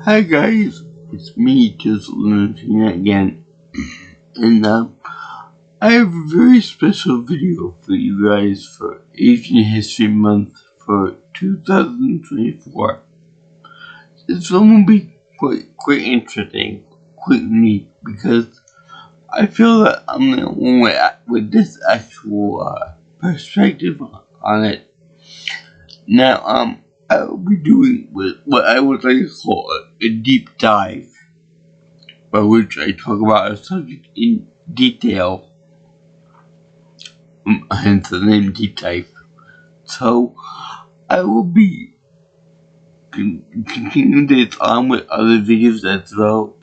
Hi guys, it's me, just listening again, and I have a very special video for you guys for Asian History Month for 2024. This one will be quite interesting, quite unique, because I feel that I'm the only one with this actual perspective on it. Now, I will be doing with what I would like to call a deep dive, by which I talk about a subject in detail, hence the name Deep Dive. So, I will be continuing this on with other videos as well.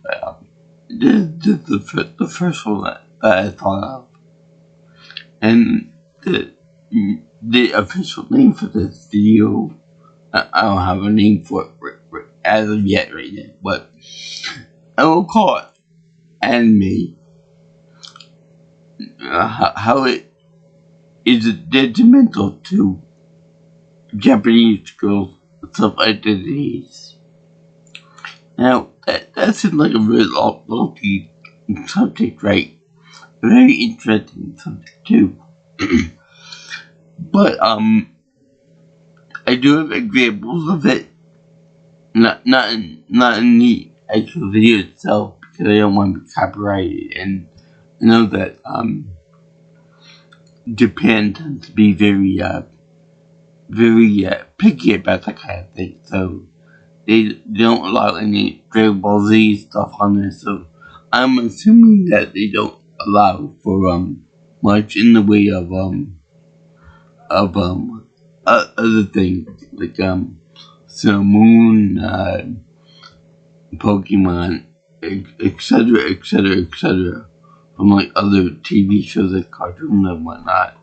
This is the first one that I thought of. And the official name for this video, I don't have a name for it as of yet right now, but I will call it anime. How it is detrimental to Japanese girls' self-identities. Now, that seems like a really lofty subject, right? A very interesting subject too. But I do have examples of it. Not in the actual video itself, because I don't want to be copyrighted, and I know that Japan tends to be very picky about that kind of thing, so they don't allow any Dragon Ball Z stuff on there, so I'm assuming that they don't allow for much in the way of other things like Sun Moon, Pokemon, etc. from like other TV shows like cartoons and whatnot.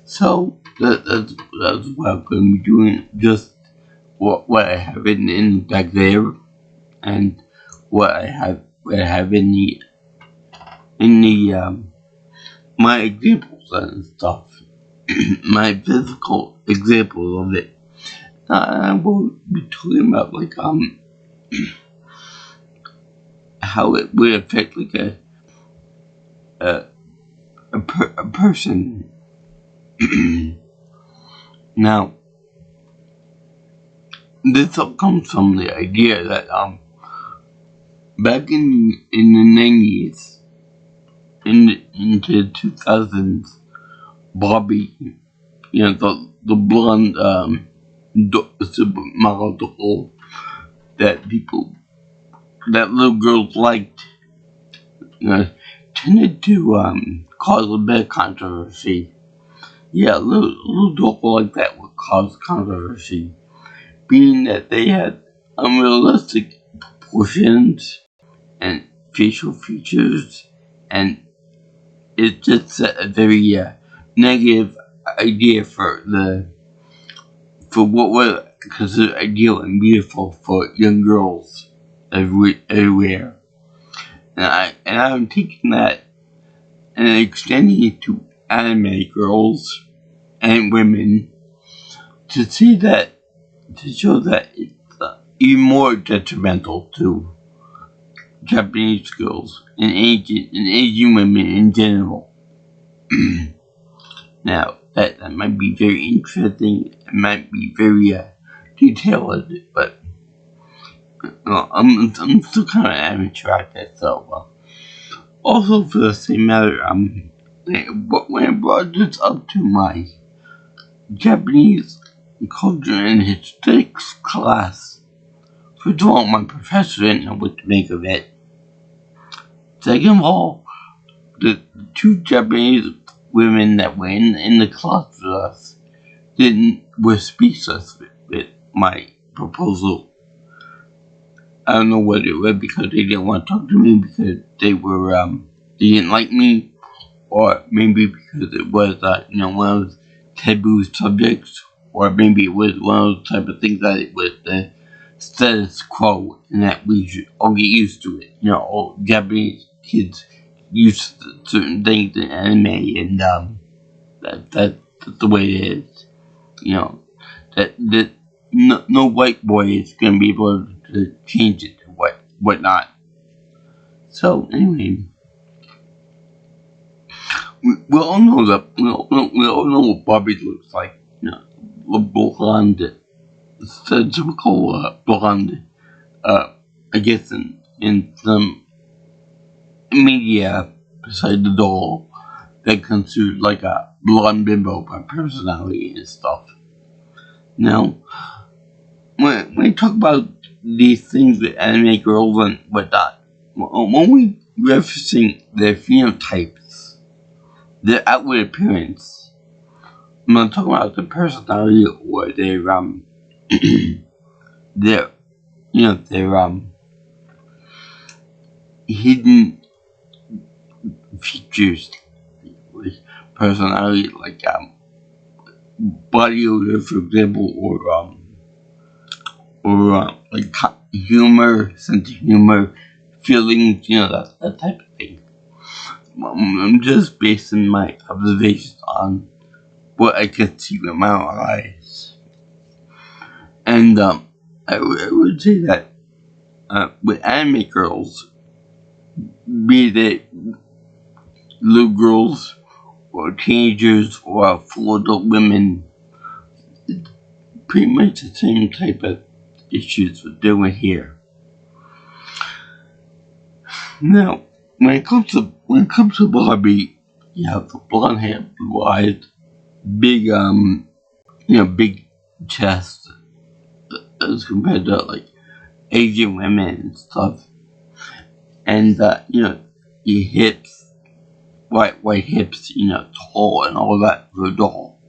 So that's what I'm going to be doing. Just what I have in back there, and what I have in the my examples and stuff, my physical examples of it. I will be talking about like how it would affect like a person. Now, this all comes from the idea that back in the 90s, into 2000s, Barbie, the blonde supermodel doll that little girls liked, tended to cause a bit of controversy. Yeah, little doll like that would cause controversy, being that they had unrealistic proportions and facial features, and it just set a very negative idea for what was considered ideal and beautiful for young girls everywhere. And I'm taking that and extending it to anime girls and women to show that it's even more detrimental to Japanese girls and Asian women in general. Now, that might be very interesting, it might be very detailed, but I'm still kind of amateur at that, so also for the same matter, when I brought this up to my Japanese culture and history class, first of all, my professor didn't know what to make of it. Second of all, the two Japanese women that were in the class with us were speechless with my proposal. I don't know what it was, because they didn't want to talk to me because they didn't like me, or maybe because it was one of those taboo subjects, or maybe it was one of those type of things that it was the status quo and that we should all get used to it. All Japanese kids used to certain things in anime, and that's the way it is. That no white boy is gonna be able to change it whatnot. So anyway, we all know that we all know what Barbie looks like. You know, the blonde, the typical blonde. I guess in some media beside the doll that considered like a blonde bimbo by personality and stuff. Now, when we talk about these things with anime girls and whatnot, when we referencing their phenotypes, their outward appearance, I'm not talking about their personality or their their their hidden features, like personality, like body odor, for example, or like humor, sense of humor, feelings, that type of thing. I'm just basing my observations on what I can see with my own eyes, and I would say that with anime girls, be they little girls or teenagers or full adult women, pretty much the same type of issues we're doing here. Now, when it comes to Barbie, you have the blonde hair, blue eyes, big big chest as compared to like Asian women and stuff, and your hips, white hips, tall and all that for a doll.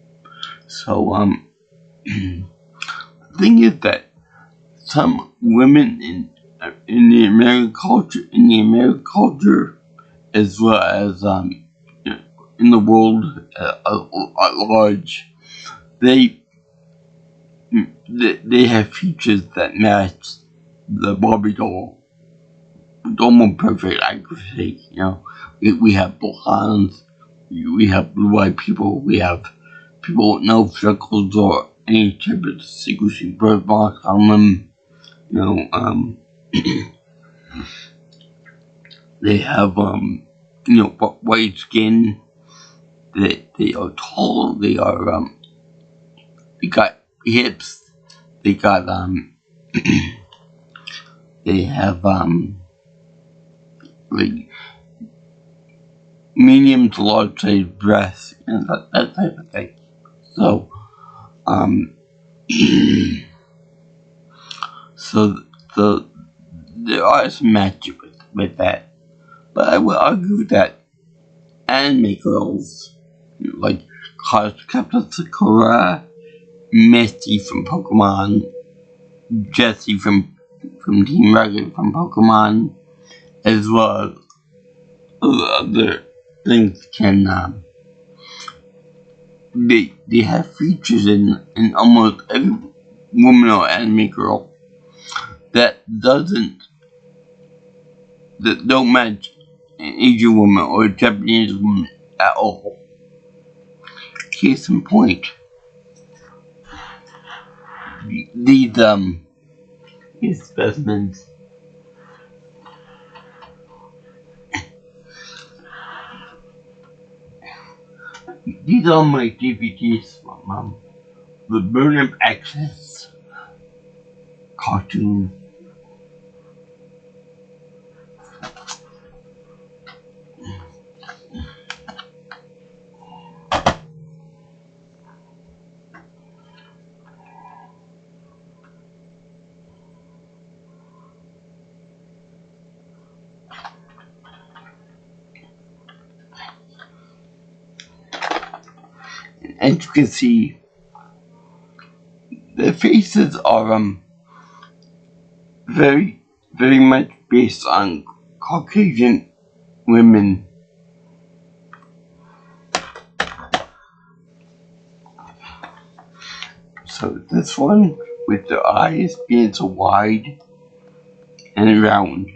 So the thing is that some women in the American culture, as well as in the world at large, they have features that match the Barbie doll with almost perfect accuracy. We have blondes, we have blue-eyed people, we have people with no freckles or any type of distinguishing birthmarks on them. They have white skin. They are tall. They got hips. They got they have like medium to large size breasts and that type of thing. So so there are some magic with that, but I would argue that anime girls like Captain Sakura, Misty from Pokemon, Jessie from Team Rocket from Pokemon, as well as other things can they have features in almost every woman or anime girl that don't match an Asian woman or a Japanese woman at all. Case in point, these specimens, these are my DVDs from the Burnham Access cartoon. As you can see, the faces are very, very much based on Caucasian women. So this one, with the eyes being so wide and round.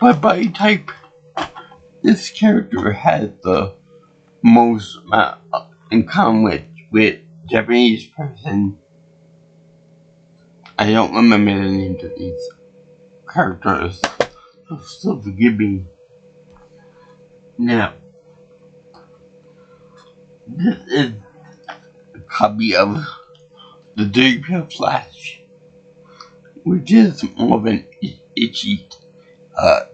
By body type, this character has the most in common with Japanese person. I don't remember the names of these characters, so forgive me. Now, this is a copy of the Daily Flash, which is more of an itchy uh,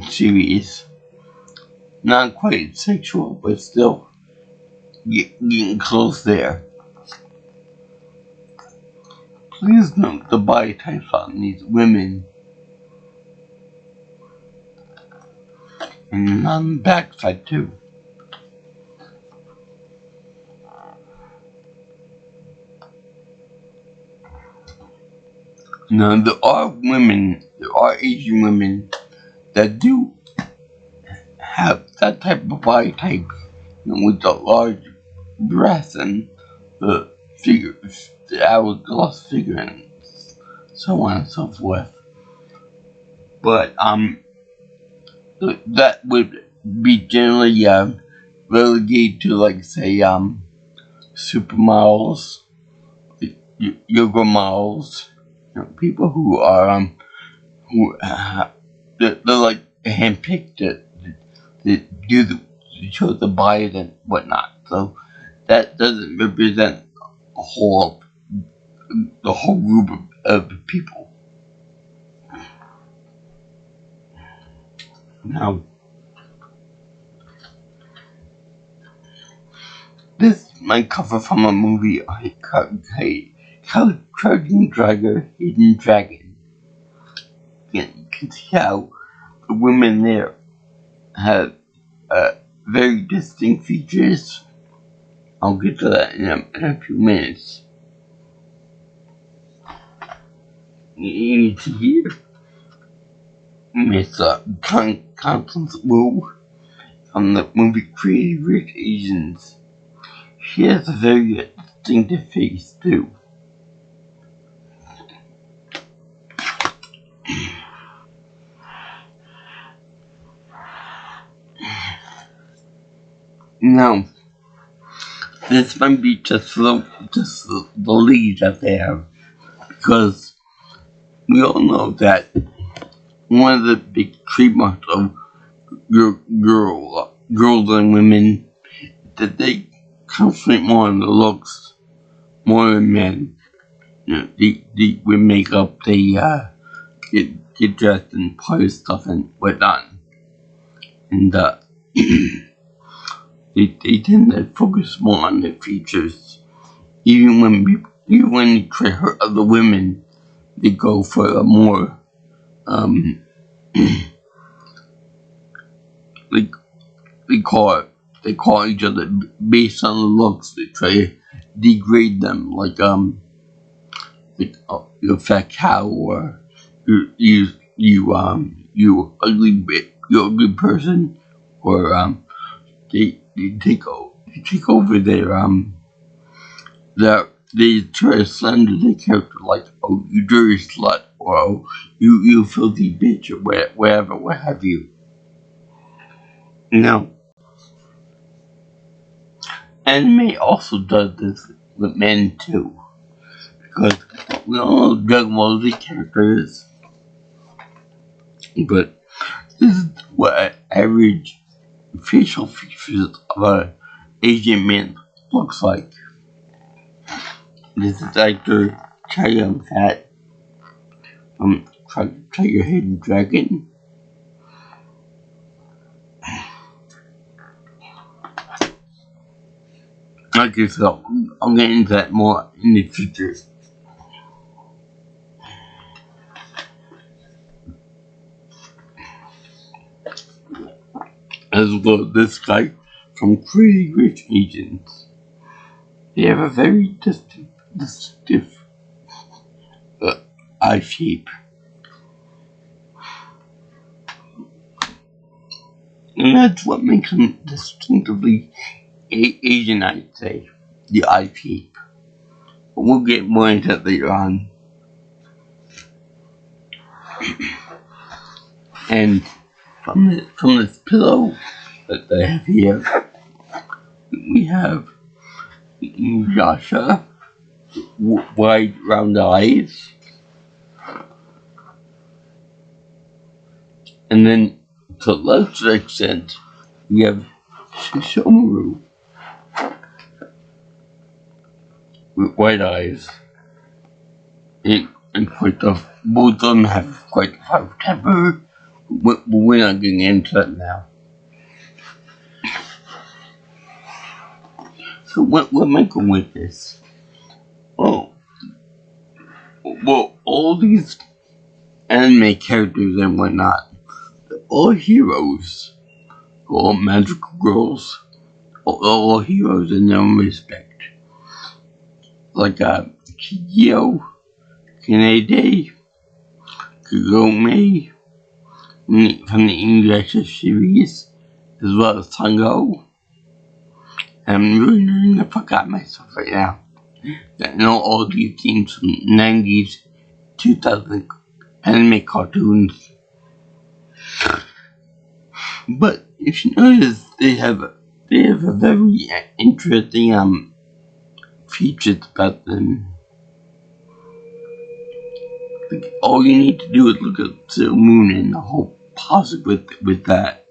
series. Not quite sexual, but still getting close there. Please note the body types on these women, and on the backside too. Now there are Asian women that do have that type of body type, with the large breasts and the figures, the hourglass figure, and so on and so forth. But that would be generally relegated to, like, say, supermodels, yoga models, people who are they're like handpicked to show the body and whatnot. So that doesn't represent the whole group of people. Now, this might cover from a movie called Hidden Dragon. You can see how the women there have very distinct features. I'll get to that in a few minutes. You need to hear Miss Constance Wu from the movie Crazy Rich Asians. She has a very distinctive face too. Now, this might be just the lead that they have, because we all know that one of the big trademarks of girls and women, that they concentrate more on the looks more than men. They with makeup, they get dressed and party stuff and whatnot, and they tend to focus more on their features. Even when they try to hurt other women, they go for a more like they call each other based on the looks. They try to degrade them, like you're a fat cow, or you you're a good person, or they take over they try to slander their character, like, oh, you dirty slut, or oh, you filthy bitch, or whatever, what have you. Now, anime also does this with men too, because we all know Dragon Ball Z characters, but this is what average facial features of an Asian man looks like. This is actor Chayam Fat from Tiger Hidden Dragon. Okay, so I'll get into that more in the future. As well as this guy from Crazy Rich Asians. They have a very distinctive eye shape. And that's what makes them distinctively Asian, I'd say. The eye shape. But we'll get more into that later on. And from this pillow that they have here, we have Yasha, wide round eyes. And then to a lesser extent, we have Shishomaru with white eyes. And quite tough. Both of them have quite a hot temper, but we're not getting into that now. So what am I going with this? Well, all these anime characters and whatnot, they're all heroes, all magical girls, all heroes in their own respect. Like Kyo, Kanade, Kagome, from the English series, as well as Tango. I'm really learning to forget myself right now. I know all these themes from 90s, 2000 anime cartoons. But if you notice, they have a very interesting features about them. Like, all you need to do is look at the moon, and the whole positive with that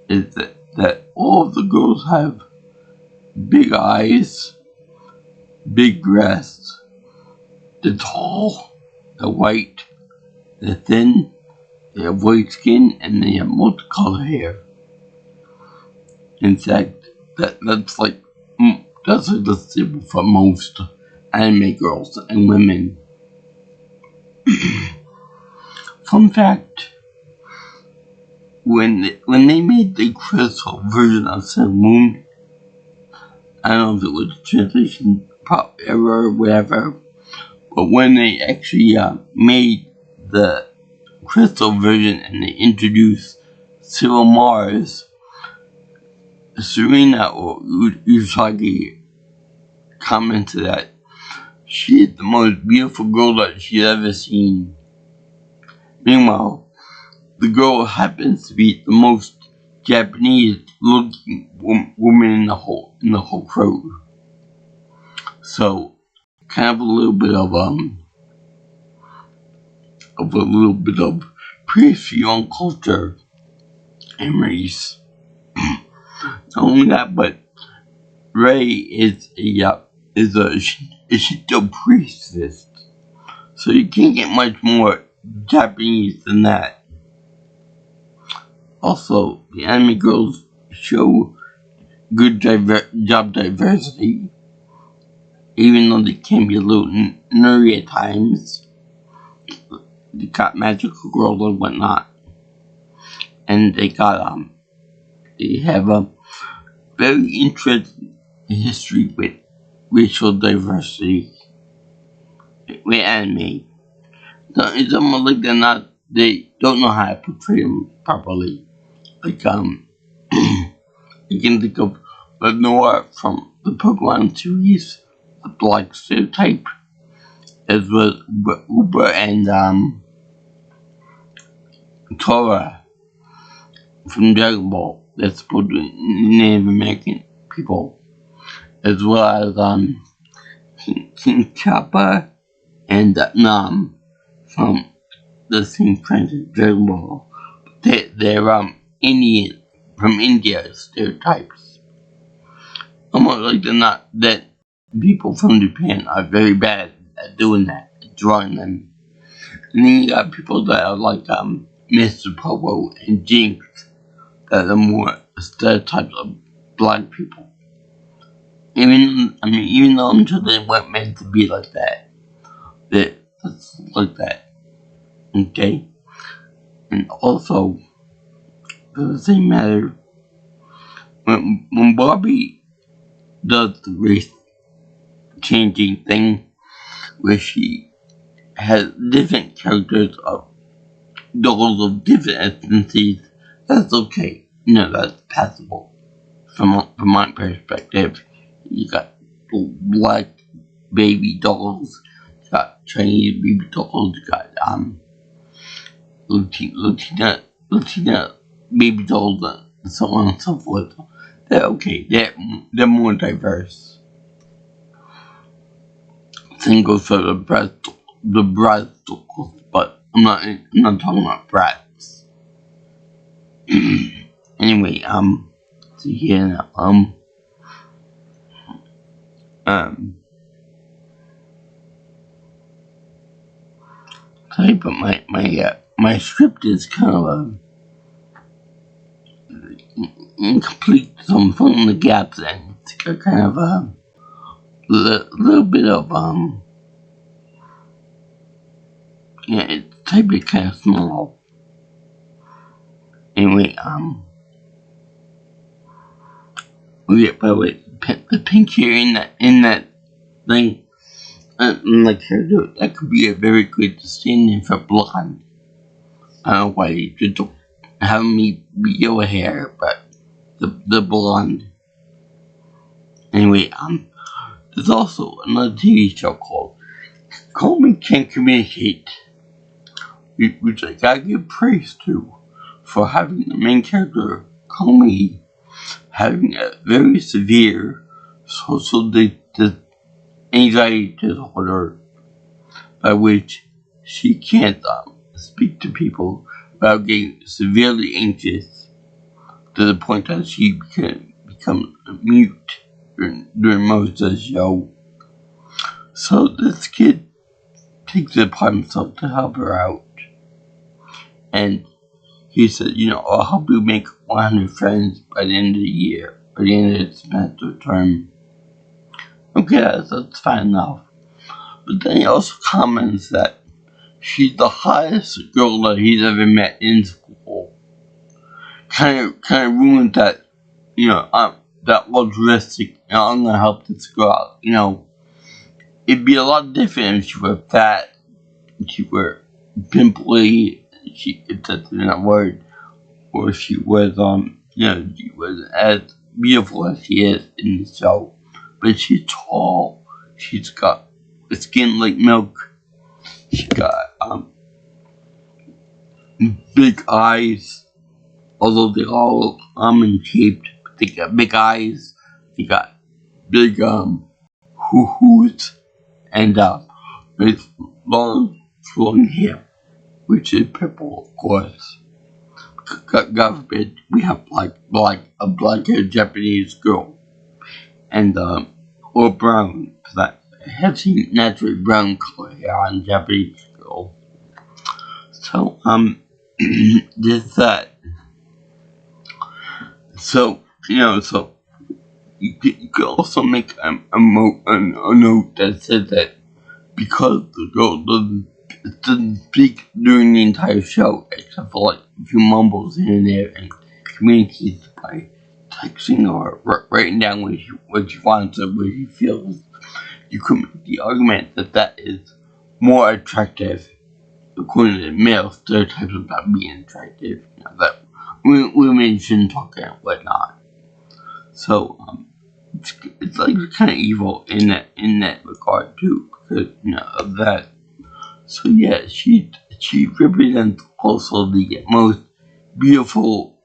is that all of the girls have big eyes, big breasts, they're tall, they're white, they're thin, they have white skin, and they have multicolored hair. In fact, that's like the symbol for most anime girls and women. Fun fact: when they made the crystal version of Sailor Moon, I don't know if it was a translation error or whatever, but when they actually made the crystal version and they introduced Sailor Mars, Serena or Usagi commented that she is the most beautiful girl that she's ever seen. Meanwhile, the girl happens to be the most Japanese-looking woman in the whole crew. So, kind of a little bit of appreciation on culture and race. Not only that, but Rei is a Shinto priestess, so you can't get much more Japanese than that. Also, the anime girls show good job diversity, even though they can be a little nerdy at times. They got magical girls and whatnot, and they have a very interesting history with racial diversity with anime. It's almost like they don't know how to portray them properly. Like you can think of Lenore from the Pokemon series, the black stereotype, as well as Uber and Tora from Dragon Ball. That's supposed to be Native American people, as well as King Chopper and Nam from the same franchise Dragon Ball. They're Indian from India stereotypes. Almost like they're not that people from Japan are very bad at doing that, at drawing them. And then you got people that are like Mr. Popo and Jinx that are more stereotypes of black people. Even though I'm sure they weren't meant to be like that. That's like that. Okay? And also, for the same matter, when Barbie does the race changing thing, where she has different characters of dolls of different ethnicities, that's okay. That's passable. From my perspective, you got black baby dolls, you got Chinese baby dolls, you got Latina baby dolls, and so on and so forth. They're okay. They're more diverse. Same goes for the breasticles, but I'm not talking about breasts. Anyway, so yeah, sorry, but my script is kind of incomplete. So I'm filling the gaps in. It's got kind of a little bit of yeah, it's type of kind of small. Anyway, yeah, by the way, the pink hair in that thing, like character, that could be a very good stand-in for blonde. I don't know why they just don't have me be yellow hair, but the blonde. Anyway, there's also another TV show called Call Me Can't Communicate, which I gotta give praise to for having the main character, Comey, having a very severe social anxiety disorder by which she can't speak to people without getting severely anxious to the point that she can become mute during most of the show. So this kid takes it upon himself to help her out. And he said, I'll help you make 100 friends by the end of the year, by the end of the semester term. Okay, that's fine enough. But then he also comments that she's the hottest girl that he's ever met in school. Kind of ruined that, that altruistic, I'm gonna help this girl out. It'd be a lot different if she were fat, if she were pimply, if that's not a word, or she was, she was as beautiful as she is in the show. But she's tall, she's got skin like milk, she's got, big eyes, although they're all almond shaped, but they got big eyes, they got big, hoo-hoos, and, with long, flowing hair, which is purple, of course. God forbid we have a black-haired Japanese girl, and, or brown, because I have seen naturally brown color hair on Japanese girls. So, just that. So, so you could also make a note that says that because the girl doesn't speak during the entire show, except for like a few mumbles here and there, and communicates by texting or writing down what she wants or what she feels, you could make the argument that is more attractive, according to the male stereotypes about being attractive, that women shouldn't talk and whatnot. So, it's like kind of evil in that regard too, because of that. So yeah, she represents also the most beautiful.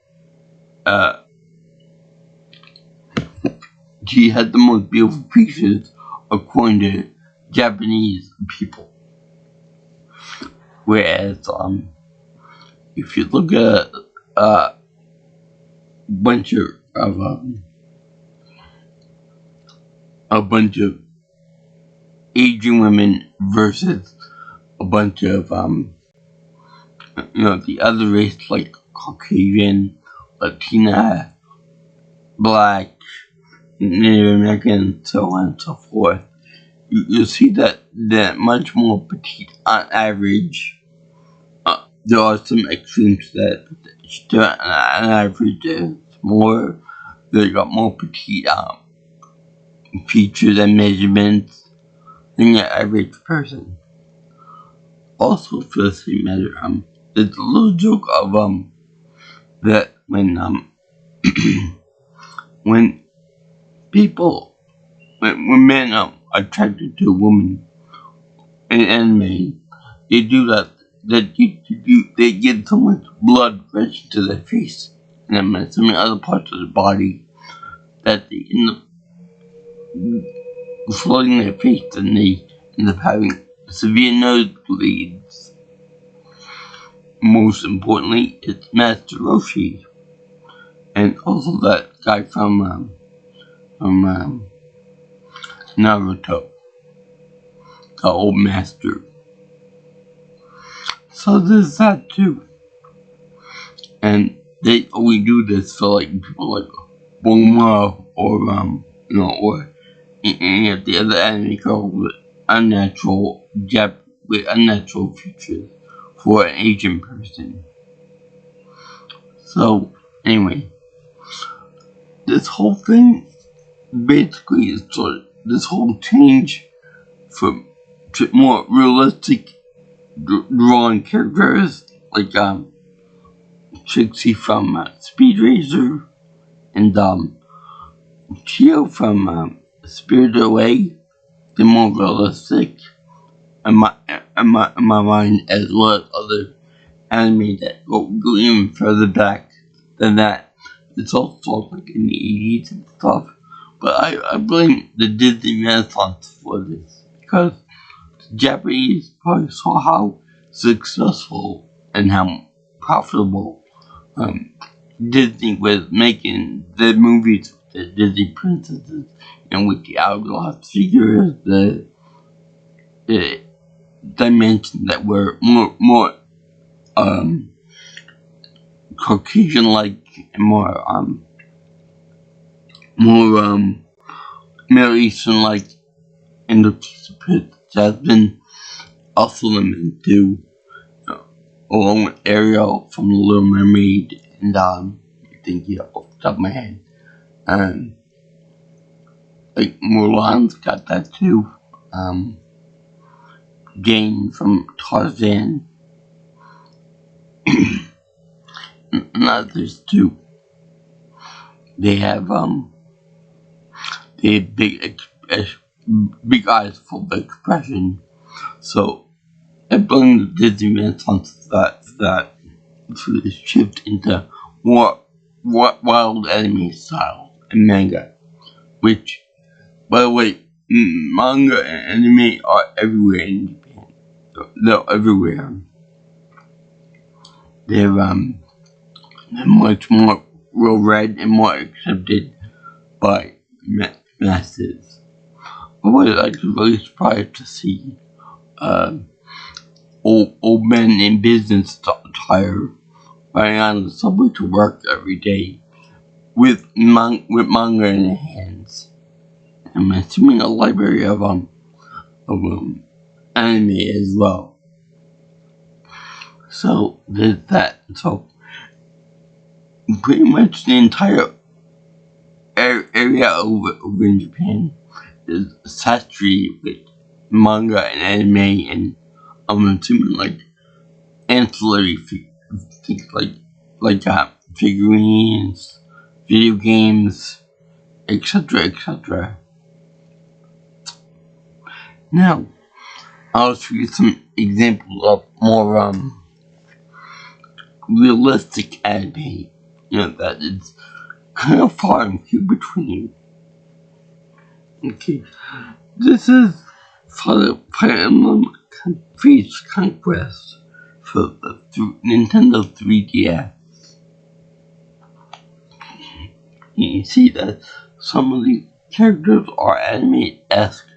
She had the most beautiful features according to Japanese people. Whereas, if you look at a bunch of Asian women versus a bunch of the other race like Caucasian, Latina, Black, Native American, so on and so forth, you'll see that they're much more petite on average. There are some extremes that still on average there's more. They got more petite features and measurements than the average person. Also, for the same matter, there's a little joke of that when when men are attracted to a woman in anime, they do that they get so much blood rushed to their face and so many other parts of the body that they end up flooding their face, and they end up having severe nosebleeds. Most importantly, it's Master Roshi, and also that guy from Naruto, the old master. So there's that too, and they only do this for like people like Bulma or any of the other anime girls with unnatural features for an Asian person. So anyway, this whole thing basically is sort of this whole change from to more realistic drawing characters like Trixie from Speed Racer and Chio from Spirited Away. They're more realistic in my mind, as well as other anime that go even further back than that. It's also like in the 80s and stuff. But I blame the Disney Renaissance for this, because the Japanese probably saw how successful and how profitable Disney was making the movies with the Disney princesses and with the hourglass figures, the dimensions that were more Caucasian-like and more Middle Eastern-like, in the case of Princess Jasmine, also limited to, along with Ariel from The Little Mermaid, and I think off the top of my head, like Mulan's got that too. Jane from Tarzan, and others too. They have big eyes full of expression. So I blame the Disney Renaissance for this shift into more wild anime style and manga, which, by the way, manga and anime are everywhere in Japan. They're everywhere. They're much more well read and more accepted by masses. I was actually really surprised to see old men in business attire riding on the subway to work every day with manga in their hands. I'm assuming a library of anime as well. So there's that. So pretty much the entire area over in Japan is saturated with manga and anime, and I'm assuming like ancillary things like figurines, video games, etc., etc. Now, I'll show you some examples of more realistic anime, that is kind of far and few between. Okay, this is Fire Emblem Fates Conquest for the Nintendo 3DS. You can see that some of the characters are anime-esque,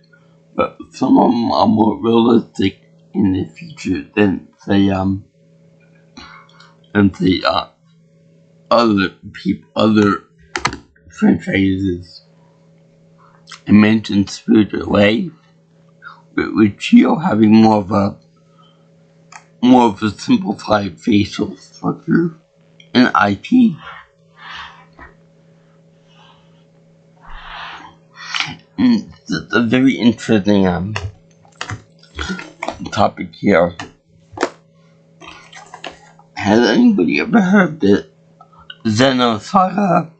but some of them are more realistic in the feature than other franchises. I mentioned Spirited Away, with Chio having more of a simplified facial structure, and IT. And it's a very interesting topic here. Has anybody ever heard the Xeno Saga?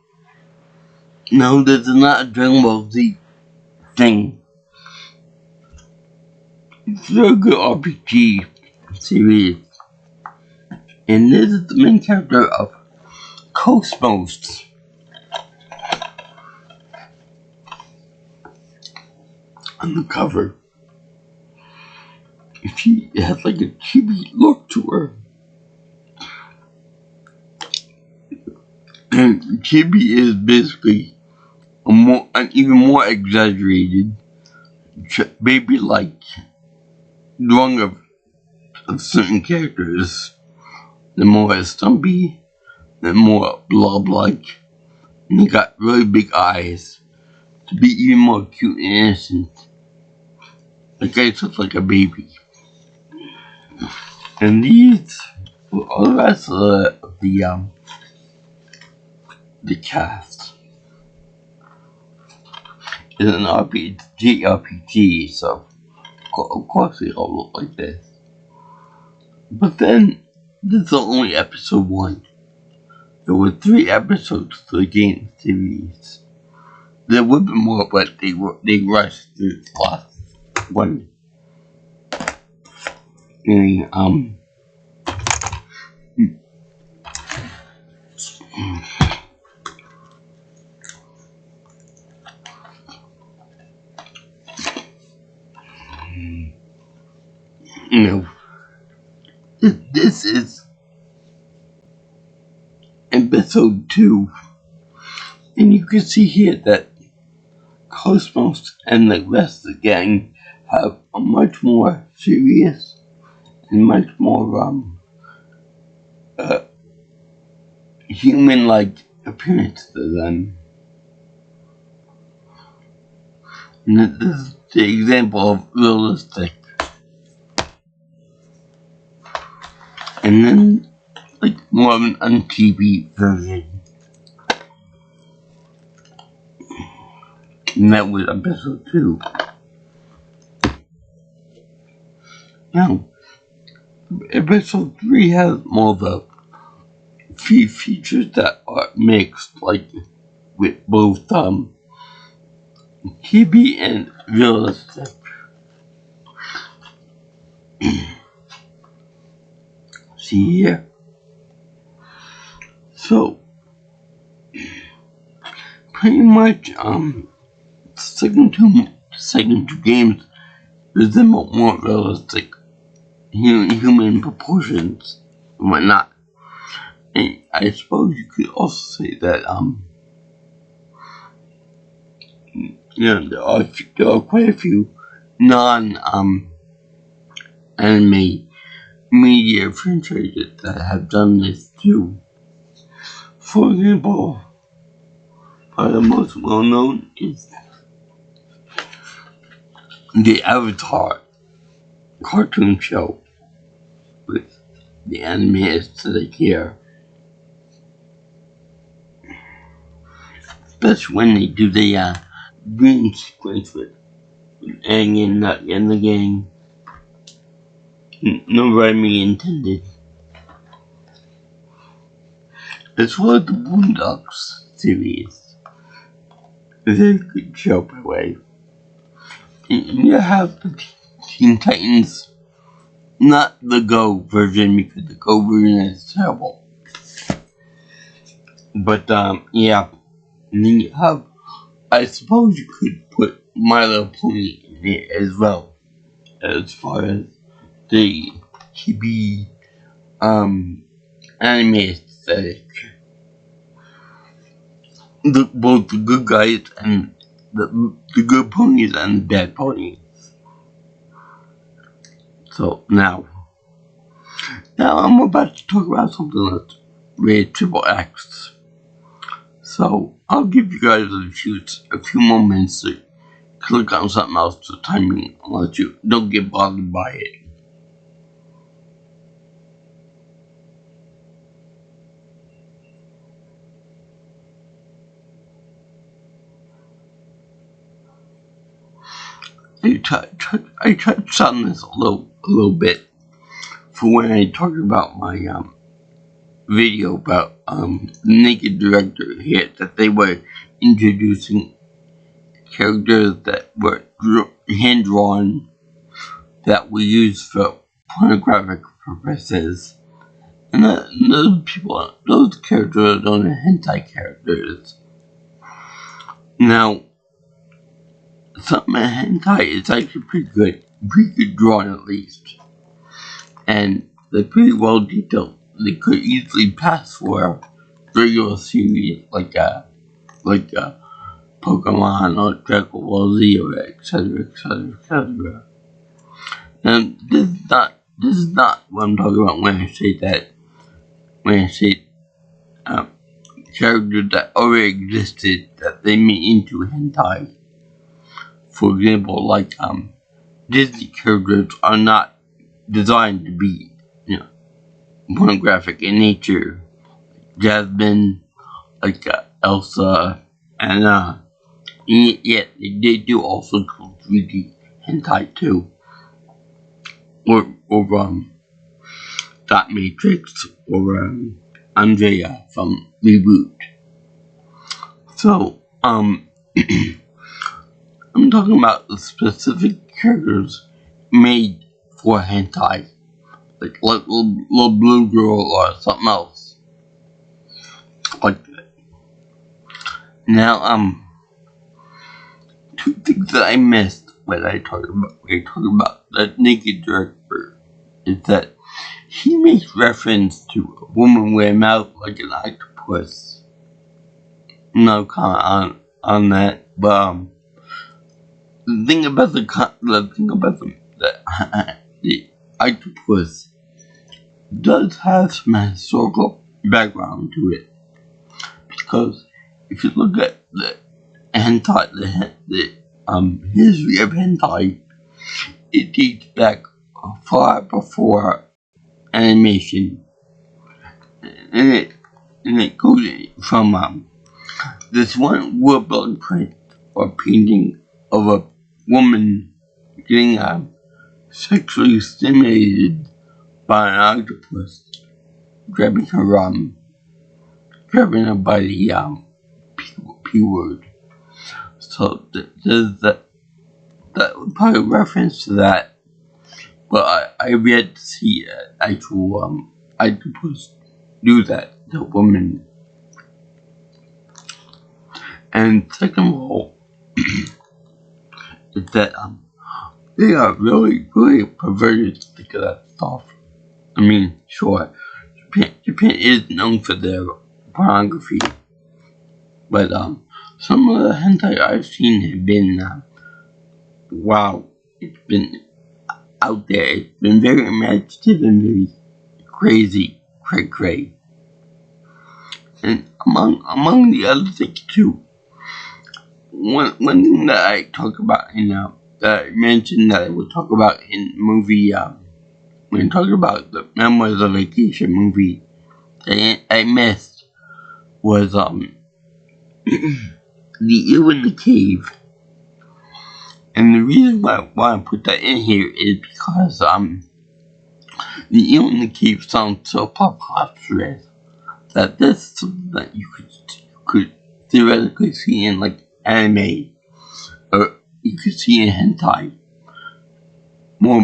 No, this is not a Dragon Ball Z thing. It's a very good RPG series. And this is the main character of Cosmos. On the cover. she has like a chibi look to her. And chibi is basically an even more exaggerated, baby-like drawing of certain characters. The more stumpy, the more blob-like, and he got really big eyes to be even more cute and innocent. The guy looks like a baby. And these, all the rest of the cast is an RPG, so of course they all look like this. But then, this is only episode 1. There were 3 episodes to the game series. There would be more, but they rushed through the last one. And, you know, this is episode 2, and you can see here that Cosmos and the rest of the gang have a much more serious and much more human-like appearance to them. And this is the example of realistic. And then, like, more of an on-TV version. And that was episode 2. Now, episode 3 has more of the few features that are mixed, like with both TV and realistic. See here. So, pretty much, second two games resemble more realistic human proportions and whatnot. And I suppose you could also say that, there are quite a few non-anime media franchises that have done this too. For example, the most well-known is the Avatar cartoon show with the anime aesthetic here. Especially when they do the dream sequence with Aang and Nut and the gang. No rhyming intended. As well as the Boondocks series. A very good show, by the way. And you have the Teen Titans, not the Go version, because the Go version is terrible. But, yeah. And then you have, I suppose you could put My Little Pony in there as well, as far as the chibi, anime aesthetic. Both the good guys and the good ponies and the bad ponies. So now I'm about to talk about something that's really triple X. So I'll give you guys a few moments to click on something else to timing, unless you don't get bothered by it. I touched on this a little bit for when I talked about my video about Naked Director here, that they were introducing characters that were hand drawn that were used for pornographic purposes, and those characters are the hentai characters. Now, some hentai is actually pretty good. pretty drawn at least, and they're pretty well detailed. They could easily pass for a regular series like a Pokemon or Dragon Ball Z or etc. etc. etc. And this is not what I'm talking about when I say characters that already existed that they made into hentai. For example, like Disney characters are not designed to be, pornographic in nature. Jasmine, like Elsa, and yet they do also 3D hentai too, or Dot Matrix, or Andrea from Reboot. So I'm talking about the specific characters made for hentai, like little blue girl or something else like that. Now, two things that I missed when I talk about the naked director is that he makes reference to a woman with a mouth like an octopus. No comment on that, but the thing about the octopus does have some historical background to it, because if you look at the hentai, the history of hentai, it dates back far before animation, and it goes from this one woodblock print or painting of a woman getting sexually stimulated by an octopus, grabbing her by the P word. So there's that would probably reference to that, but I've yet to see an actual octopus do that to a woman. And second of all, is that they are really, really perverted to think of that stuff. I mean, sure, Japan is known for their pornography, but some of the hentai I've seen have been wow, it's been out there. It's been very imaginative and very crazy, cray. And among the other things too, one thing that I talk about that I mentioned that I would talk about in the movie, when talking about the Memoirs of Vacation movie that I missed was the Eel in the Cave. And the reason why I put that in here is because the Eel in the Cave sounds so preposterous that this is something that you could theoretically see in like anime, or you could see in hentai. More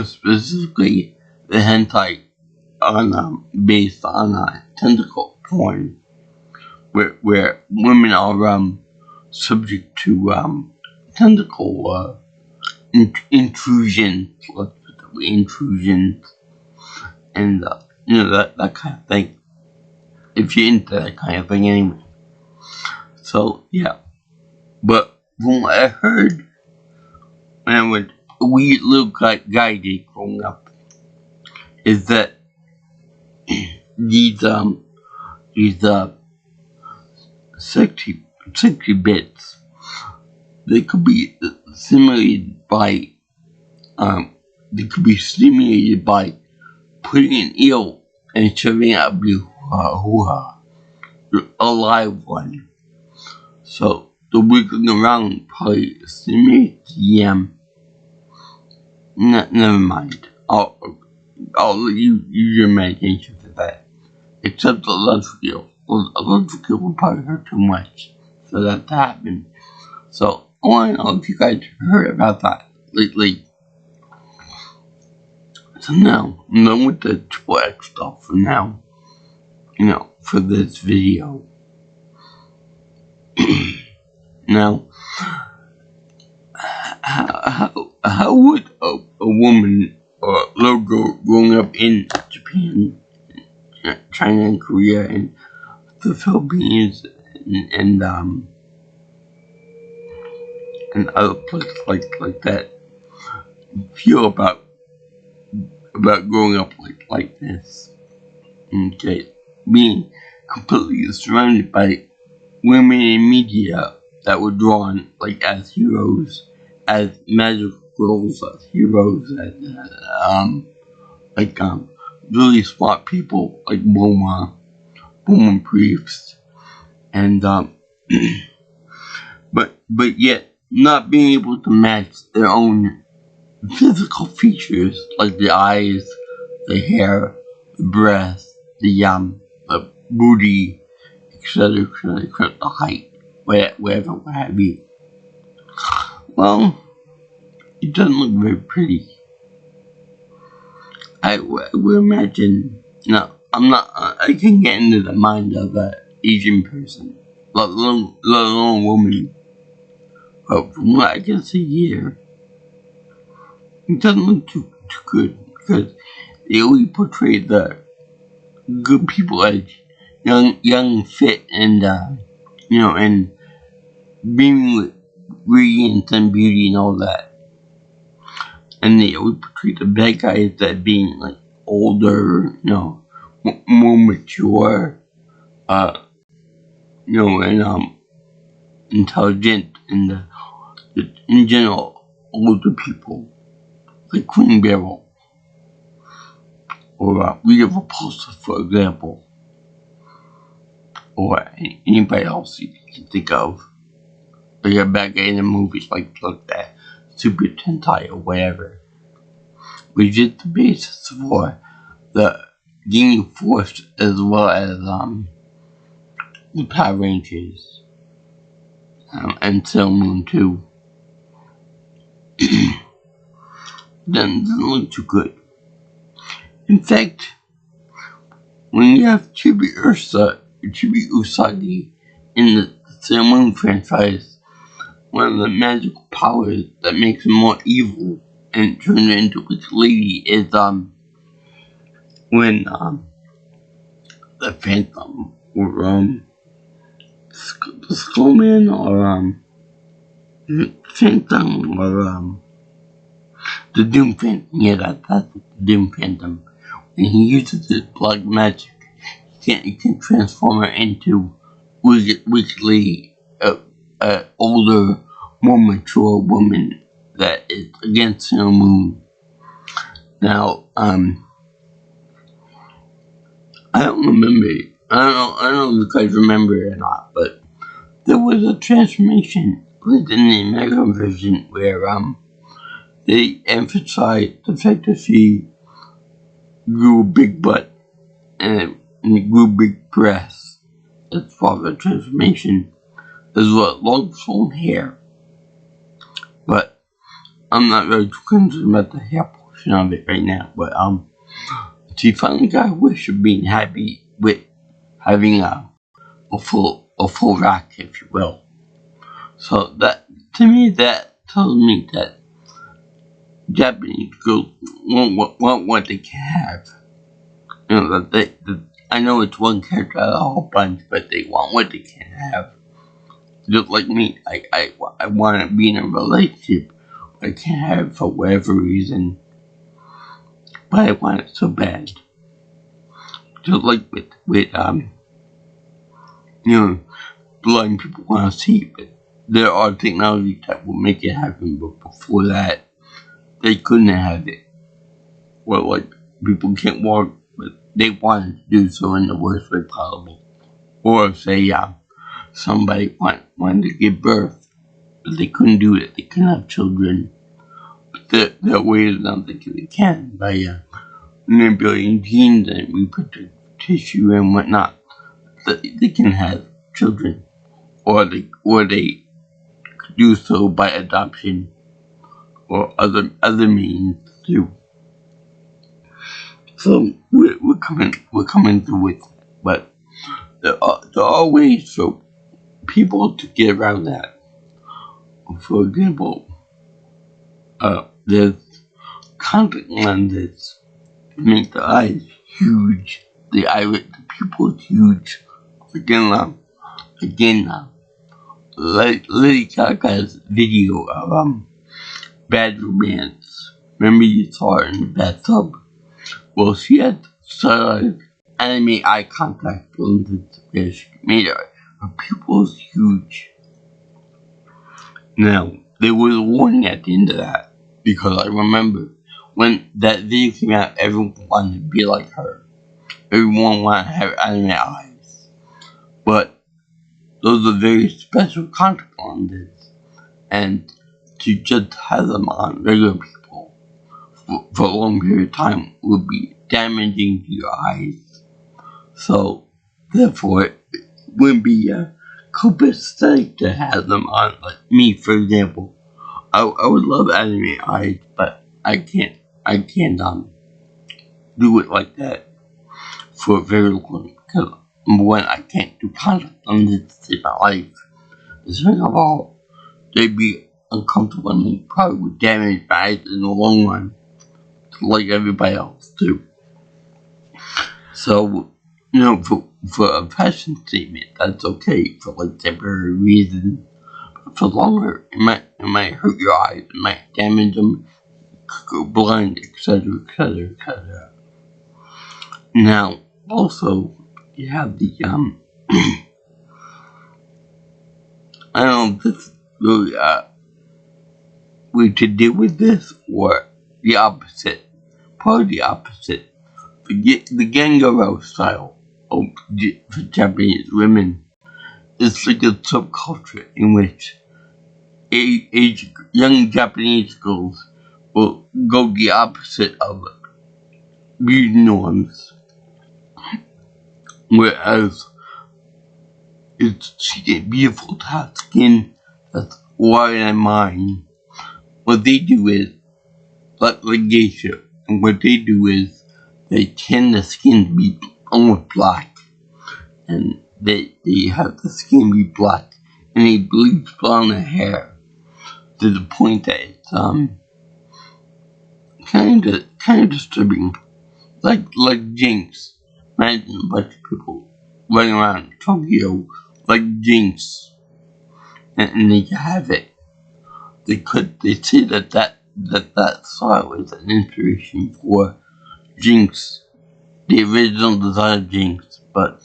specifically, the hentai based on tentacle porn, where women are subject to tentacle intrusions, let's put that way, intrusions, and that kind of thing. If you're into that kind of thing, anyway. So yeah, but from what I heard when I was a wee little guy growing up, is that these sexy bits, they could be stimulated by putting an eel and shoving out a hoo-ha, a live one. So the wiggling around probably stimulates the never mind. I'll let you use your imagination for that. Except the electric eel. Well, electric eel would probably hurt too much for that to happen. So I want to know if you guys heard about that lately. So now, I'm done with the triple X stuff for now. For this video. Now, would a woman or a little girl growing up in Japan, China, and Korea, and the Philippines, and other places like that feel about growing up like this? Okay, being completely surrounded by women in media that were drawn as heroes, as magical girls, as heroes, as really smart people like Boma Briefs, and but yet not being able to match their own physical features like the eyes, the hair, the breast, the booty, etc., the height, whatever, what have you. Well, it doesn't look very pretty. I would imagine. No, I'm not. I can get into the mind of an Asian person, let alone a woman. But from what I can see here, it doesn't look too good because they only portray the good people as young, fit, and and beaming with radiance and beauty and all that. And they always portray the bad guys as being older, more mature, and intelligent, and in general, older people like Queen Beryl or Rita Repulsa, for example, or anybody else you can think of. Like a bad guy in the movies like that, Super Tentai or whatever, which is the basis for the Genie Force as well as the Power Rangers and Sailor Moon too. Doesn't look too good. In fact, when you have Chibi Usagi in the Sailor Moon franchise, one of the magical powers that makes him more evil and turns her into a witch lady is when the Phantom or the Skullman or Phantom or the Doom Phantom. Yeah, that's the Doom Phantom. When he uses his black magic, he can transform her into witch lady, a older, more mature woman that is against Sailor Moon. Now, I don't remember. I don't know if you guys remember it or not, but there was a transformation within the American version where they emphasized the fact that she grew a big butt and grew big breasts as part of the transformation, as well as long flowing hair. But I'm not really too concerned about the hair portion of it right now. But she finally got a wish of being happy with having a full rack, if you will. So that, to me, that tells me that Japanese girls want what they can have. I know it's one character out of a whole bunch, but they want what they can have. Just like me, I want to be in a relationship, but I can't have it for whatever reason. But I want it so bad. Just like with blind people want to see, but there are technologies that will make it happen. But before that, they couldn't have it. Well, people can't walk, but they wanted to do so in the worst way possible. Or say, somebody wanted to give birth, but they couldn't do it. They couldn't have children. But there are ways now they can by manipulating genes and reproductive tissue and whatnot. They can have children, or they could do so by adoption or other means too. So we're coming through it, but there are ways for people to get around that. For example, there's contact lenses that make the eyes huge. The pupils huge. Again, Lady Gaga's video of Bad Romance. Remember you saw her in the bathtub? Well, she had anime eye contact lenses where she made her pupils huge. Now, there was a warning at the end of that, because I remember when that video came out, everyone wanted to be like her. Everyone wanted to have anime eyes. But those are very special contact lenses, and to just have them on regular people for a long period of time would be damaging to your eyes. So, therefore, it wouldn't be copacetic to have them on. Like me, for example, I would love anime eyes, but I can't do it like that for very long, because number one, I can't do contact lenses in my life. Second of all, they'd be uncomfortable and they probably would damage my eyes in the long run, like everybody else too. So, for a fashion statement, that's okay for like temporary reasons. But for longer, it might hurt your eyes, it might damage them, could go blind, etc., etc., etc. Now, also, you have the I don't know if this really way to deal with this, or the opposite. Probably the opposite. The Gangaro style for Japanese women is like a subculture in which young Japanese girls will go the opposite of beauty norms. Whereas it's beautiful to have skin that's whiter than mine. What they do is, like geisha, and what they do is they tend the skin to be almost black, and they have the skin be black, and they bleach blonde the hair to the point that it's kind of disturbing, like Jinx. Imagine a bunch of people running around Tokyo like Jinx, and they have it. They say that style is an inspiration for Jinx, the original design of Jinx, but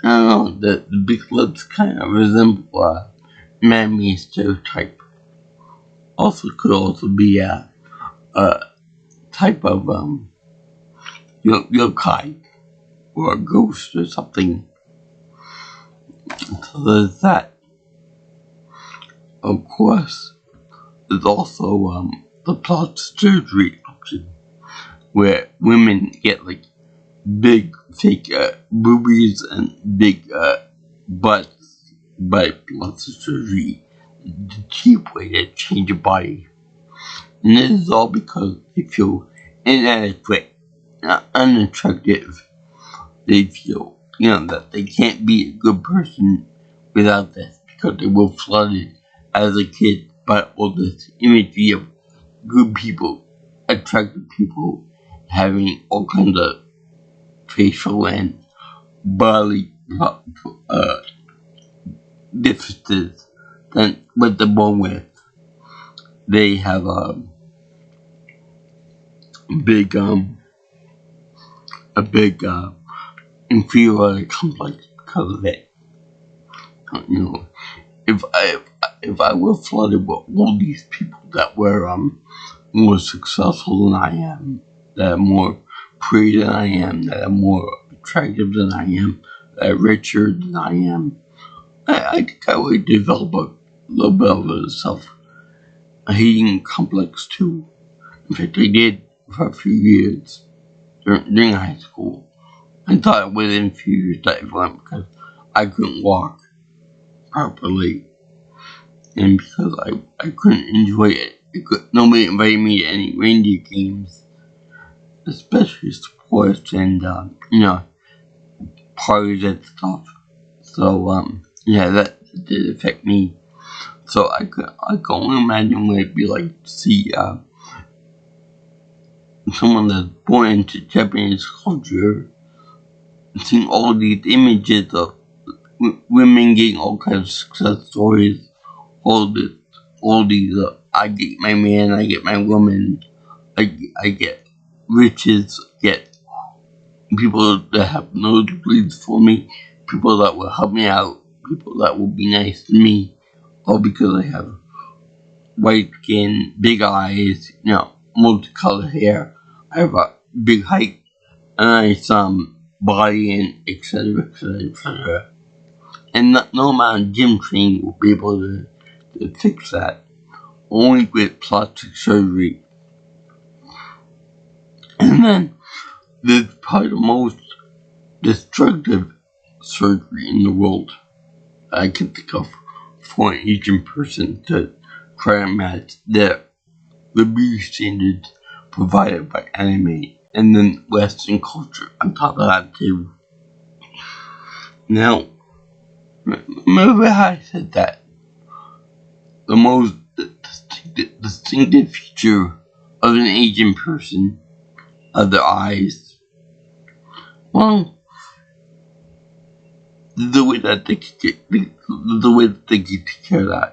I don't know, the big lips kind of resemble a man-made stereotype. Could also be a type of yokai or a ghost or something. So there's that. Of course, there's also the plastic surgery option, where women get like big fake boobies and big butts by plastic surgery, the cheap way to change your body. And this is all because they feel inadequate, unattractive. They feel, that they can't be a good person without this, because they were flooded as a kid by all this imagery of good people, attractive people, having all kinds of facial and bodily differences than what they're born with. They have a big inferiority complex because of it. If I were flooded with all these people that were more successful than I am, that are more pretty than I am, that are more attractive than I am, that are richer than I am, I think I would develop a little bit of a self-hating complex too. In fact, I did for a few years during high school. I thought it was inferior to everyone because I couldn't walk properly, and because I couldn't enjoy it. Nobody invited me to any reindeer games, especially sports and parties and stuff. So that did affect me. So I can only imagine what it'd be like to see someone that's born into Japanese culture, seeing all these images of women getting all kinds of success stories, all this, all these, I get my man, I get my woman, I get riches, get people that have nosebleeds for me, people that will help me out, people that will be nice to me, all because I have white skin, big eyes, multicolored hair, I have a big height, and nice body, and etc. etc. etc. And no amount of gym training will be able to fix that. Only with plastic surgery. And then there's probably the most destructive surgery in the world I can think of for an Asian person to try to match the beauty standards provided by anime and then Western culture on top of that too. Now, remember how I said that the most distinctive feature of an Asian person are their eyes? Well, the way that they get take care of that.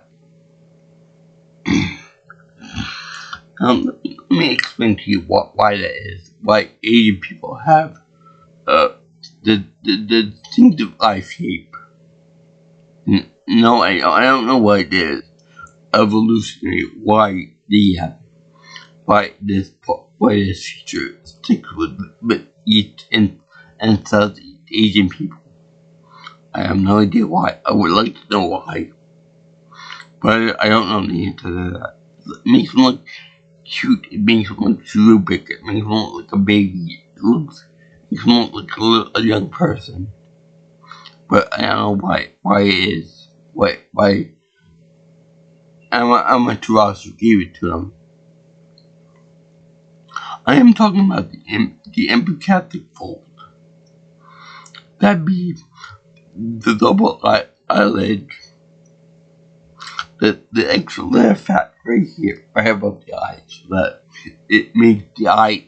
Let me explain to you why that is. Why Asian people have the distinctive eye shape. No, I don't know what it is. Evolutionary, why they have, why this feature sticks with East and Southeast Asian people. I have no idea why. I would like to know why, but I don't know the answer to that. It makes them look cute. It makes them look cherubic. It makes them look like a baby. It makes them look like a young person. But I don't know why it is. Why Amaterasu gave it to them. I am talking about the empathic fold. That be the double eyelid, the extra layer of fat right here, right above the eye, so that it makes the eye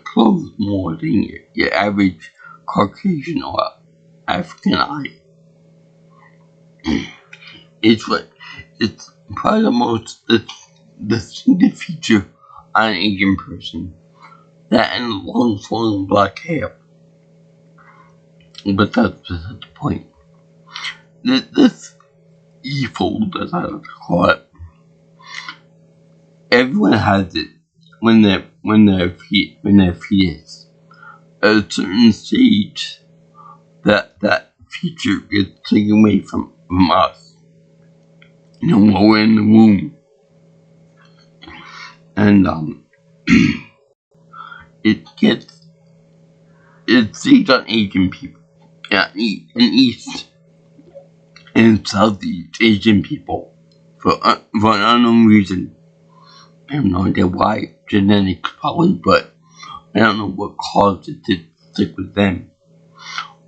close more than your average Caucasian or African eye. It's probably the most distinctive feature on an Asian person. That and long flowing black hair. But that's beside the point. This e-fold, as I like to call it, everyone has it when they're fetus. At a certain stage, that feature gets taken away from us. While we're in the womb, and it stays on Asian people, in East and Southeast Asian people for an unknown reason. I have no idea why, genetics probably, but I don't know what caused it to stick with them.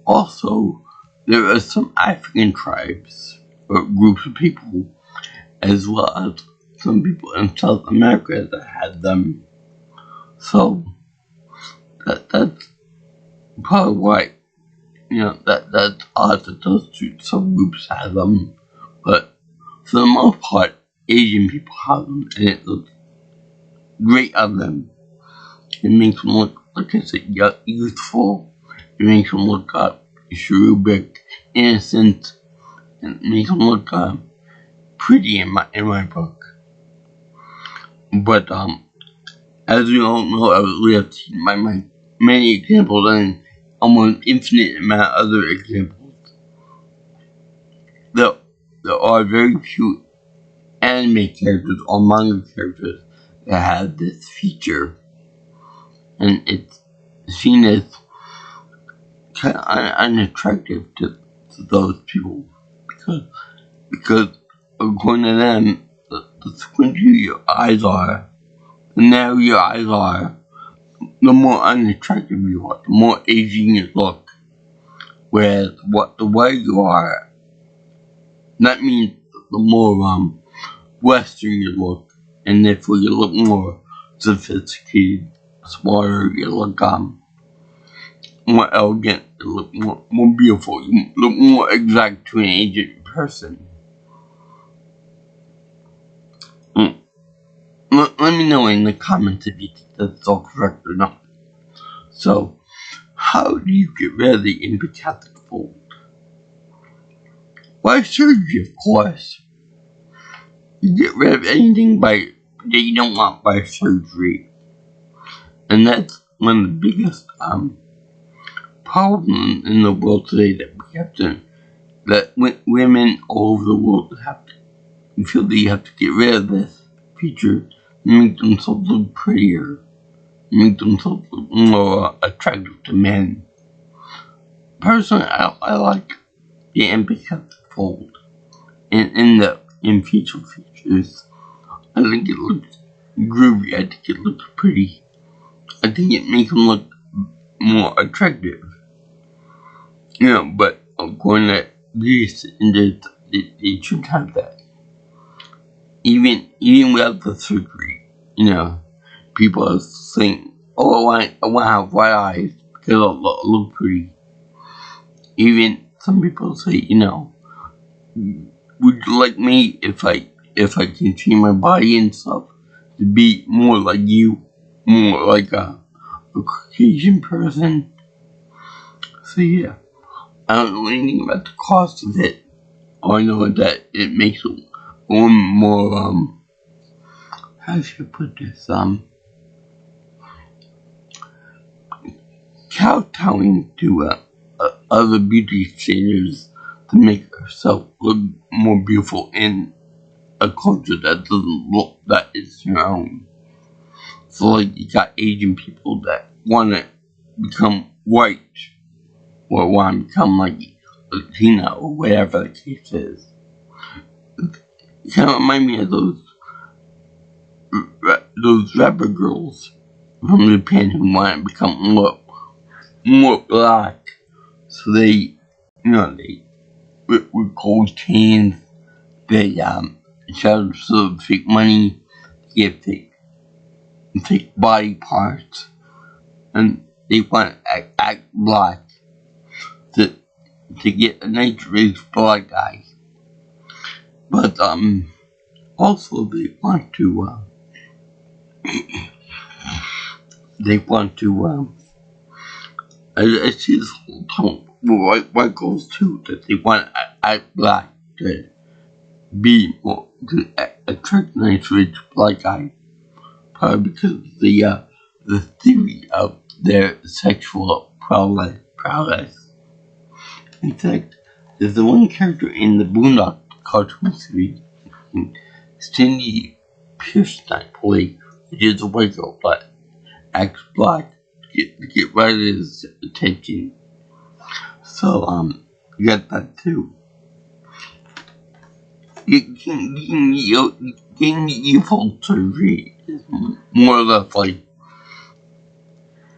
Also, there are some African tribes or groups of people, as well as some people in South America that had them. So that's probably why that's odd that those two subgroups have them. But for the most part, Asian people have them, and it looks great on them. It makes them look, like I said, youthful. It makes them look cherubic, innocent, and it makes them look pretty in my book. But as we all know, we have seen my many examples and almost infinite amount of other examples. There are very few anime characters or manga characters that have this feature, and it's seen as kind of unattractive to those people because according to them, the squintier your eyes are, the narrower your eyes are, the more unattractive you are, the more Asian you look. Whereas the whiter you are, that means the more Western you look, and therefore you look more sophisticated. smarter, you look more elegant, you look more beautiful, you look more exact to an Asian person. Mm. Let me know in the comments if you think that's all correct or not. So, how do you get rid of the empathic fold? By surgery, of course. You get rid of anything that you don't want by surgery. And that's one of the biggest problems in the world today, that women all over the world feel that you have to get rid of this feature and make themselves look prettier, make themselves look more attractive to men. Personally, I like the empathetic fold in facial features. I think it looks groovy. I think it looks pretty. I think it makes them look more attractive. But according to beauty standards, they should have that. Even without the surgery, people are saying, "Oh, I want to have white eyes because it'll look pretty." Even some people say, "Would you like me if I can see my body and stuff to be more like you, more like a Caucasian person?" So yeah, I don't know anything about the cost of it. All I know is that it makes a woman more how should I put this kowtowing to other beauty standards to make herself look more beautiful in a culture that doesn't look that is their own. So like you got Asian people that want to become white or want to become like Latina or whatever the case is. It kind of remind me of those rapper girls from Japan who want to become more black. So they, with gold chains, they sell sort of fake money, get fake body parts, and they want to act black to get a nice rich black guy. But also they want to I see this whole time with white girls too, that they want to act black to be more to attract a nice rich black guy. Probably because of the theory of their sexual prowess. In fact, there's the one character in the Boondock cartoon series, Cindy Pierce, I believe, which is a white girl that acts black to get right at his attention. So you got that too. Getting the evil surgery is more or less like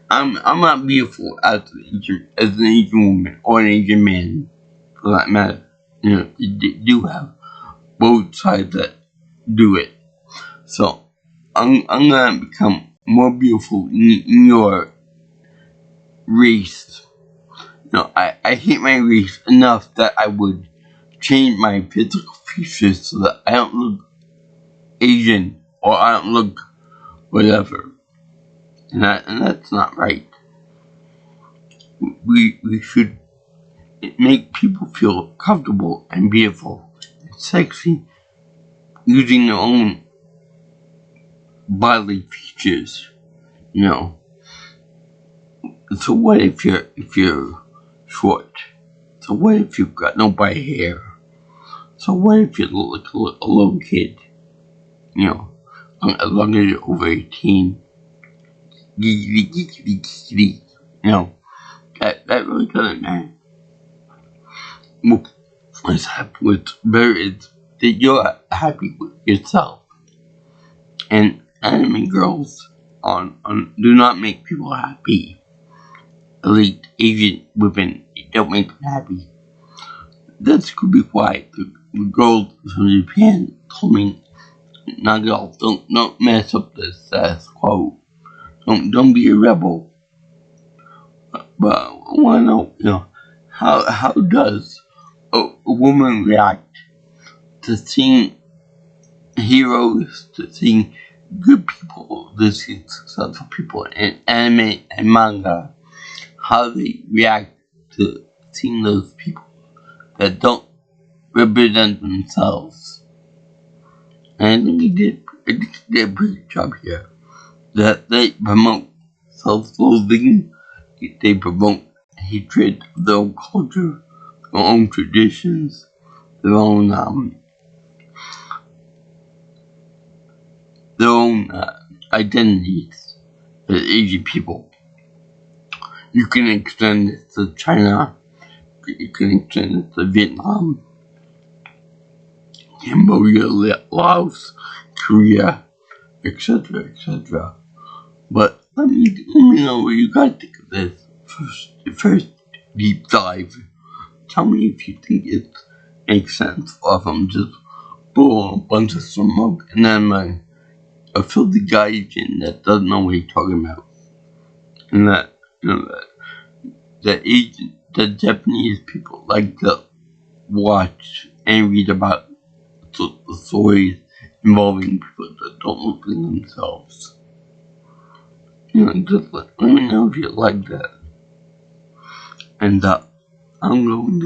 I'm not beautiful as an Asian woman or an Asian man for that matter. You do have both sides that do it. So I'm gonna become more beautiful in your race. I hate my race enough that I would change my physical features so that I don't look Asian or I don't look whatever. And that's not right. We should make people feel comfortable and beautiful and sexy using their own bodily features. So what if you're short? So what if you've got no white hair? So what if you look like a little kid? As long as you're over 18. Giggity. That really doesn't matter. What's better is that you're happy with yourself. And anime girls do not make people happy. At least Asian women don't make them happy. That's could be why the girls from Japan told me, "Now girls, don't mess up the status quo. Don't be a rebel. But I want to know, how does a woman react to seeing heroes, to seeing good people, to seeing successful people in anime and manga? How they react to seeing those people that don't represent themselves. And I think he did a pretty good job here. That they promote self-loathing, they promote hatred of their own culture, their own traditions, their own identities as Asian people. You can extend it to China, you can extend it to Vietnam, Cambodia, Laos, Korea, etc., etc. But let me know what you guys think of this first deep dive. Tell me if you think it makes sense, or if I'm just blowing a bunch of smoke and then a filthy guy agent that doesn't know what he's talking about. And that, the Japanese people like to watch and read about the stories involving people that don't look like themselves. Just let me know if you like that. And I'm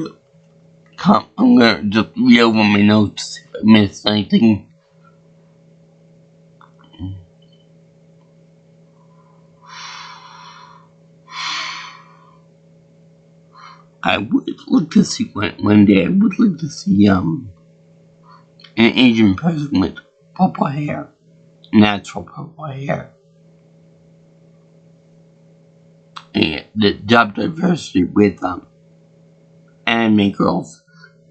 gonna just read over my notes if I missed anything. I would like to see one day. I would like to see an Asian person with purple hair, natural purple hair. And the job diversity with anime girls.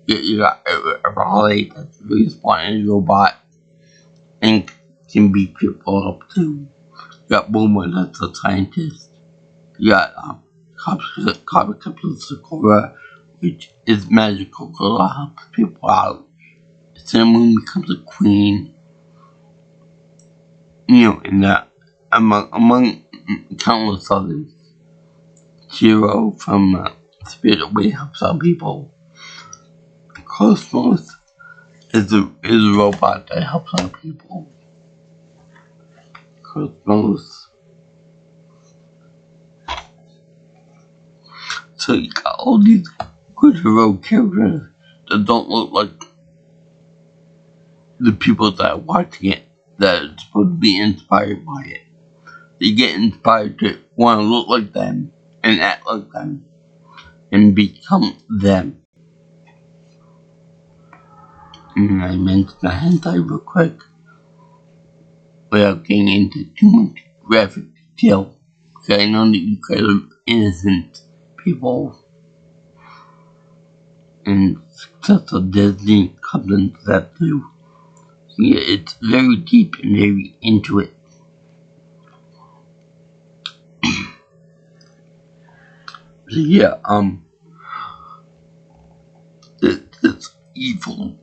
You got a Raleigh that's really smart and a robot and can beat people up too. You got Boomer that's a scientist. You got Captain Sakura, which is magical girl, helps people out. Sailor Moon becomes a queen. And among countless others. Zero from Spirit Away helps out people. Cosmos is a robot that helps out people. Cosmos. So you got all these good heroic characters that don't look like the people that are watching it, that are supposed to be inspired by it. They get inspired to want to look like them and act like them and become them. And I mentioned the hentai real quick without getting into too much graphic detail, because I know that you guys are innocent people and successful Disney comes into that too. So yeah, it's very deep and very into it. So yeah, this evil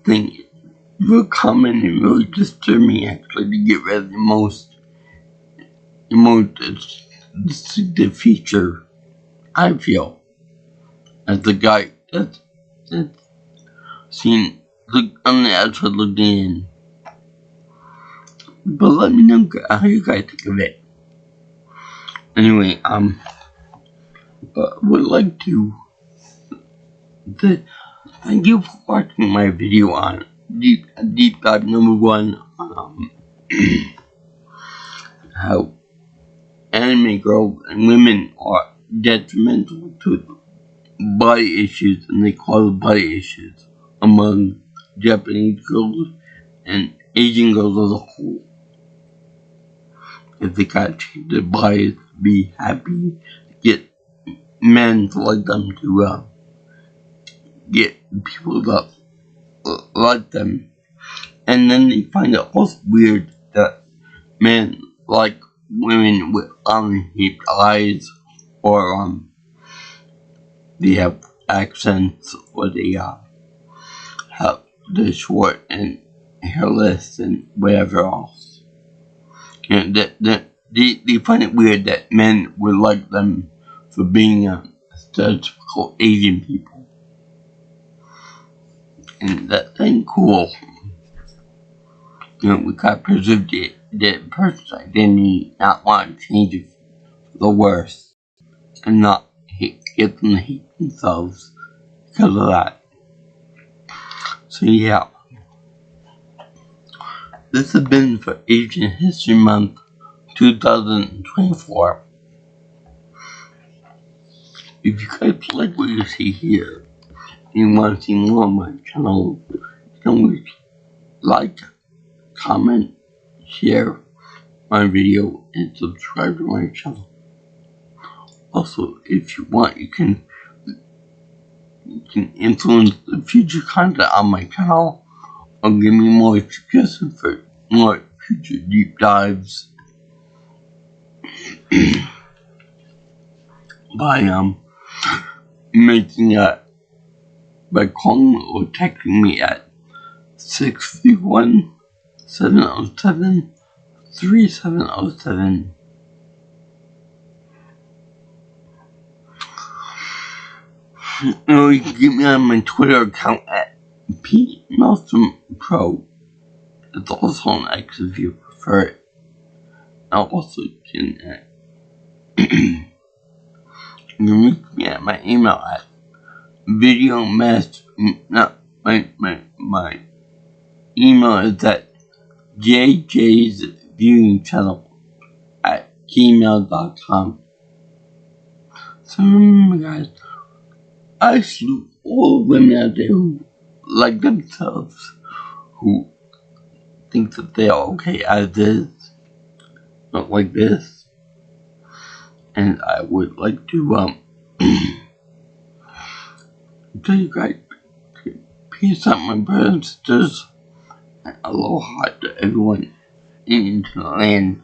thing will come in and really disturb me actually to get rid of the most distinctive feature I feel as the guy that's seen on the outside looking in. But let me know how you guys think of it. Anyway, would like to thank you for watching my video on deep dive number 1 on how anime girls and women are detrimental to body issues, and they cause body issues among Japanese girls and Asian girls as a whole. If they gotta change their bodies to be happy, get men to like them, to get people that like them, and then they find it also weird that men like women with shaped eyes, or they have accents, or they have the short and hairless and whatever else. They find it weird that men would like them for being stereotypical Asian people. And that ain't cool. We gotta preserve the person's identity, not want to change it for the worse, and not get them to hate themselves because of that. So yeah, this has been for Asian History Month 2024. If you guys like what you see here, and you want to see more on my channel, you can always like, comment, share my video, and subscribe to my channel. Also, if you want, you can influence the future content on my channel, or give me more suggestions for more future deep dives by by calling or texting me at 631-707-3707. Or you can get me on my Twitter account at PNelsonPro. It's also on X if you prefer it. I also can you can reach me at my email at my email is at jjsviewingchannel@gmail.com. So remember, guys, I salute all women out there who like themselves, who think that they are okay as is, not like this. And I would like to tell you guys, peace out, my brothers and sisters, and aloha to everyone in the land.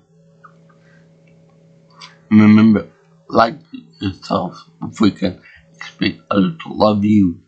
And remember, like yourself before you can expect others to love you.